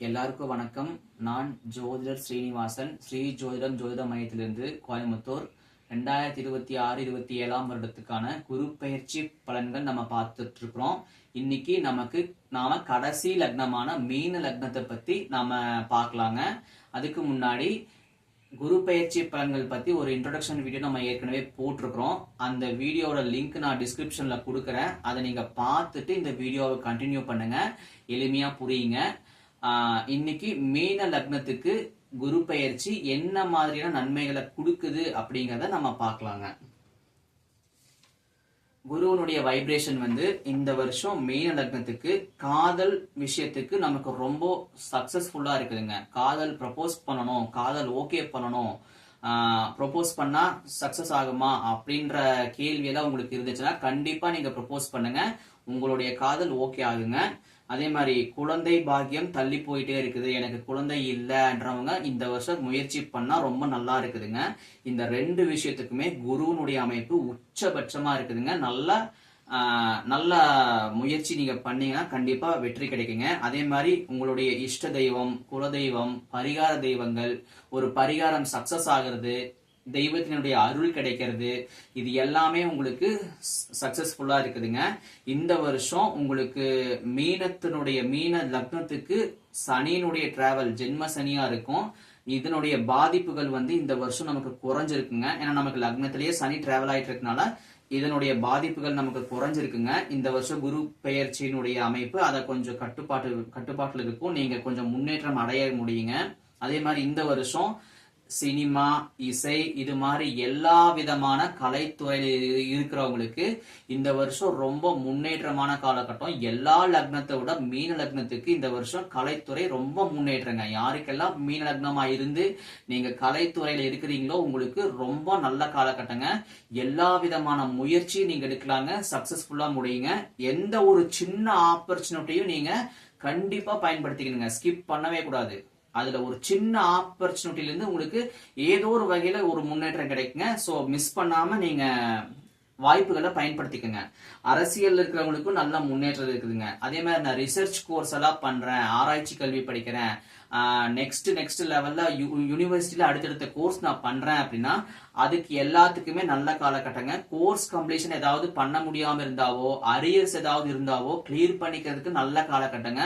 எல்லாருக்கும் வணக்கம். நான் ஜோதிடர் ஸ்ரீனிவாசன், ஸ்ரீ ஜோதிடம் ஜோதிட மையத்திலிருந்து கோயம்புத்தூர். 2026-27 வருடத்துக்கான குரு பயிற்சி பலன்கள் நம்ம பார்த்துட்டு இருக்கிறோம். இன்னைக்கு நாம கடைசி லக்னமான மீன லக்னத்தை பத்தி நாம பார்க்கலாங்க. அதுக்கு முன்னாடி குரு பயிற்சி பலன்கள் பத்தி ஒரு இன்ட்ரோடக்ஷன் வீடியோ நம்ம ஏற்கனவே போட்டிருக்கிறோம். அந்த வீடியோட லிங்க் நான் டிஸ்கிரிப்ஷன்ல கொடுக்குறேன். அதை நீங்க பார்த்துட்டு இந்த வீடியோவை கண்டினியூ பண்ணுங்க, எளிமையா புரியுங்க. இன்னைக்கு மீன லக்னத்துக்கு குரு பயிற்சி என்ன மாதிரியான நன்மைகளை கொடுக்குது அப்படிங்கறத நம்ம பார்க்கலாங்க. குருவனுடைய வைப்ரேஷன் இந்த வருஷம் மீன லக்னத்துக்கு காதல் விஷயத்துக்கு நமக்கு ரொம்ப சக்சஸ்ஃபுல்லா இருக்குதுங்க. காதல் ப்ரப்போஸ் பண்ணணும், காதல் ஓகே பண்ணணும், ப்ரொபோஸ் பண்ணா சக்சஸ் ஆகுமா அப்படின்ற கேள்வியெல்லாம் உங்களுக்கு இருந்துச்சுன்னா கண்டிப்பா நீங்க ப்ரொபோஸ் பண்ணுங்க, உங்களுடைய காதல் ஓகே ஆகுங்க. அதே மாதிரி குழந்தை பாக்கியம் தள்ளி போயிட்டே இருக்குது, எனக்கு குழந்தை இல்லைன்றவங்க இந்த வருஷம் முயற்சி பண்ணா ரொம்ப நல்லா இருக்குதுங்க. இந்த ரெண்டு விஷயத்துக்குமே குருவனுடைய அமைப்பு உச்சபட்சமா இருக்குதுங்க. நல்ல முயற்சி நீங்க பண்ணீங்கன்னா கண்டிப்பா வெற்றி கிடைக்குங்க. அதே மாதிரி உங்களுடைய இஷ்ட தெய்வம், குலதெய்வம், பரிகார தெய்வங்கள், ஒரு பரிகாரம் சக்சஸ் ஆகிறது, தெய்வத்தினுடைய அருள் கிடைக்கிறது, இது எல்லாமே உங்களுக்கு சக்சஸ்ஃபுல்லா இருக்குதுங்க. இந்த வருஷம் உங்களுக்கு மீன லக்னத்துக்கு சனியினுடைய டிராவல் ஜென்ம சனியா இருக்கும். இதனுடைய பாதிப்புகள் இந்த வருஷம் நமக்கு குறைஞ்சிருக்குங்க. ஏன்னா நமக்கு லக்னத்திலேயே சனி டிராவல் ஆயிட்டு இருக்கனால இதனுடைய பாதிப்புகள் நமக்கு குறைஞ்சிருக்குங்க. இந்த வருஷம் குரு பெயர்ச்சியினுடைய அமைப்பு அதை கொஞ்சம் கட்டுப்பாட்டுல இருக்கும், நீங்க கொஞ்சம் முன்னேற்றம் அடைய முடியுங்க. அதே மாதிரி இந்த வருஷம் சினிமா, இசை, இது மாதிரி எல்லா விதமான கலைத்துறையில இருக்கிறவங்களுக்கு இந்த வருஷம் ரொம்ப முன்னேற்றமான காலகட்டம். எல்லா லக்னத்தை விட மீன லக்னத்துக்கு இந்த வருஷம் கலைத்துறை ரொம்ப முன்னேற்றங்க. யாருக்கெல்லாம் மீன லக்னமா இருந்து நீங்க கலைத்துறையில இருக்கிறீங்களோ உங்களுக்கு ரொம்ப நல்ல காலகட்டங்க. எல்லா விதமான முயற்சி நீங்க எடுக்கலாங்க, சக்சஸ்ஃபுல்லா முடியுங்க. எந்த ஒரு சின்ன ஆப்பர்ச்சுனிட்டியும் நீங்க கண்டிப்பா பயன்படுத்திக்கணுங்க, ஸ்கிப் பண்ணவே கூடாது. அதுல ஒரு சின்ன ஆப்பர்ச்சுனிட்டில இருந்து உங்களுக்கு ஏதோ ஒரு வகையில ஒரு முன்னேற்றம் கிடைக்குங்க. சோ மிஸ் பண்ணாம நீங்க வாய்ப்புகளை பயன்படுத்திக்கங்க. அரசியல் இருக்கிறவங்களுக்கும் நல்ல முன்னேற்றம் இருக்குதுங்க. அதே மாதிரி நான் ரிசர்ச் கோர்ஸ் எல்லாம் பண்றேன், ஆராய்ச்சி கல்வி படிக்கிறேன், நெக்ஸ்ட் லெவல்ல யூனிவர்சிட்டியில அடுத்தடுத்த கோர்ஸ் நான் பண்றேன் அப்படின்னா அதுக்கு எல்லாத்துக்குமே நல்ல காலகட்டங்க. கோர்ஸ் கம்ப்ளீஷன் ஏதாவது பண்ண முடியாம இருந்தாவோ, அரியர்ஸ் ஏதாவது இருந்தாவோ கிளியர் பண்ணிக்கிறதுக்கு நல்ல காலகட்டங்க.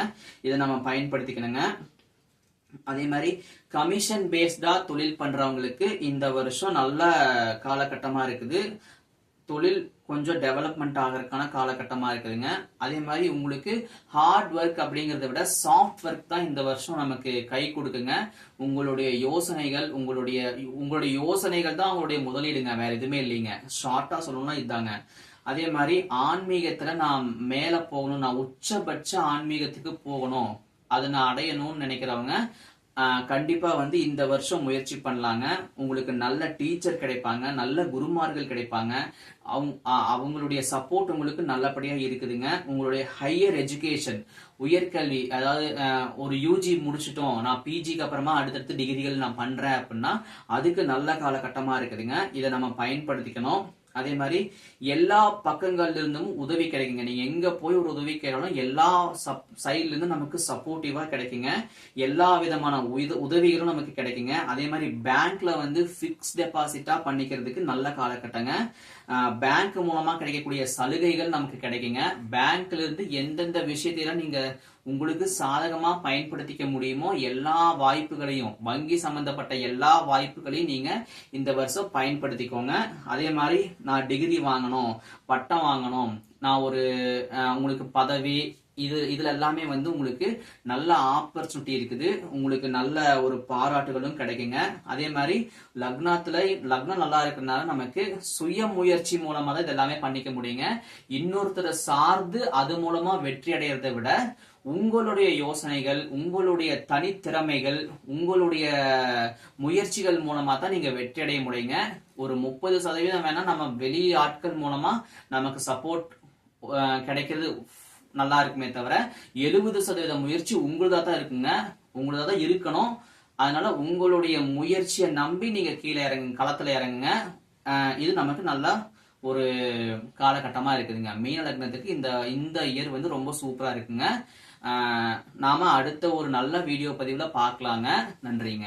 இதை நம்ம பயன்படுத்திக்கணுங்க. அதே மாதிரி கமிஷன் பேஸ்டா தொழில் பண்றவங்களுக்கு இந்த வருஷம் நல்ல காலகட்டமா இருக்குது. தொழில் கொஞ்சம் டெவலப்மெண்ட் ஆகிறதுக்கான காலகட்டமா இருக்குதுங்க. அதே மாதிரி உங்களுக்கு ஹார்ட் ஒர்க் அப்படிங்கறத விட சாஃப்ட் ஒர்க் தான் இந்த வருஷம் நமக்கு கை கொடுக்குங்க. உங்களுடைய யோசனைகள் தான் உங்களுடைய முதலீடுங்க, வேற எதுவுமே இல்லைங்க. ஷார்ட்டா சொல்லணும்னா இதுதாங்க. அதே மாதிரி ஆன்மீகத்துல நான் மேல போகணும், நான் உச்சபட்ச ஆன்மீகத்துக்கு போகணும், அதை நான் அடையணும்னு நினைக்கிறவங்க கண்டிப்பா இந்த வருஷம் முயற்சி பண்ணலாங்க. உங்களுக்கு நல்ல டீச்சர் கிடைப்பாங்க, நல்ல குருமார்கள் கிடைப்பாங்க. அவங்களுடைய சப்போர்ட் உங்களுக்கு நல்லபடியா இருக்குதுங்க. உங்களுடைய ஹையர் எஜுகேஷன், உயர்கல்வி, அதாவது ஒரு யூஜி முடிச்சிட்டோம், நான் பிஜிக்கு அப்புறமா அடுத்தடுத்து டிகிரிகள் நான் பண்றேன் அப்படின்னா அதுக்கு நல்ல காலகட்டமா இருக்குதுங்க. இதை நம்ம பயன்படுத்திக்கணும். அதே மாதிரி எல்லா பக்கங்கள்ல இருந்தும் உதவி கிடைக்குங்க. நீங்க எங்க போய் ஒரு உதவி கேட்டாலும் எல்லா சைட்ல இருந்து நமக்கு சப்போர்ட்டிவா கிடைக்குங்க. எல்லா விதமான உதவிகளும் நமக்கு கிடைக்குங்க. அதே மாதிரி பேங்க்ல பிக்ஸ் டெபாசிட்டா பண்ணிக்கிறதுக்கு நல்ல காலகட்டங்க. பேங்க் மூலமா கிடைக்கக்கூடிய சலுகைகள் நமக்கு கிடைக்குங்க. பேங்க்ல இருந்து எந்தெந்த விஷயத்தையெல்லாம் நீங்க உங்களுக்கு சாதகமா பயன்படுத்திக்க முடியுமோ எல்லா வாய்ப்புகளையும், வங்கி சம்பந்தப்பட்ட எல்லா வாய்ப்புகளையும் நீங்க இந்த வருஷம் பயன்படுத்திக்கோங்க. அதே மாதிரி நான் டிகிரி வாங்கணும், பட்டம் வாங்கணும், நான் ஒரு உங்களுக்கு பதவி, இதுல எல்லாமே உங்களுக்கு நல்ல ஆப்பர்ச்சுனிட்டி இருக்குது. உங்களுக்கு நல்ல ஒரு பாராட்டுகளும் கிடைக்குங்க. அதே மாதிரி லக்னம் நல்லா இருக்கிறதுனால நமக்கு சுய முயற்சி மூலமா தான் இதெல்லாமே பண்ணிக்க முடியுங்க. இன்னொருத்தரை சார்ந்து அது மூலமா வெற்றி அடைகிறதை விட உங்களுடைய யோசனைகள், உங்களுடைய தனித்திறமைகள், உங்களுடைய முயற்சிகள் மூலமா தான் நீங்க வெற்றி அடைய முடியுங்க. ஒரு 30% வேணா நம்ம வெளி ஆட்கள் மூலமா நமக்கு சப்போர்ட் கிடைக்கிறது நல்லா இருக்குமே தவிர 70% முயற்சி உங்களுதா தான் இருக்குங்க, உங்களுதா தான் இருக்கணும். அதனால உங்களுடைய முயற்சியை நம்பி நீங்க கீழே களத்துல இறங்குங்க. இது நமக்கு நல்லா ஒரு காலகட்டமா இருக்குதுங்க. மீன லக்னத்துக்கு இந்த இயர் ரொம்ப சூப்பரா இருக்குங்க. நாம அடுத்த ஒரு நல்ல வீடியோ பதிவுல பார்க்கலாங்க. நன்றிங்க.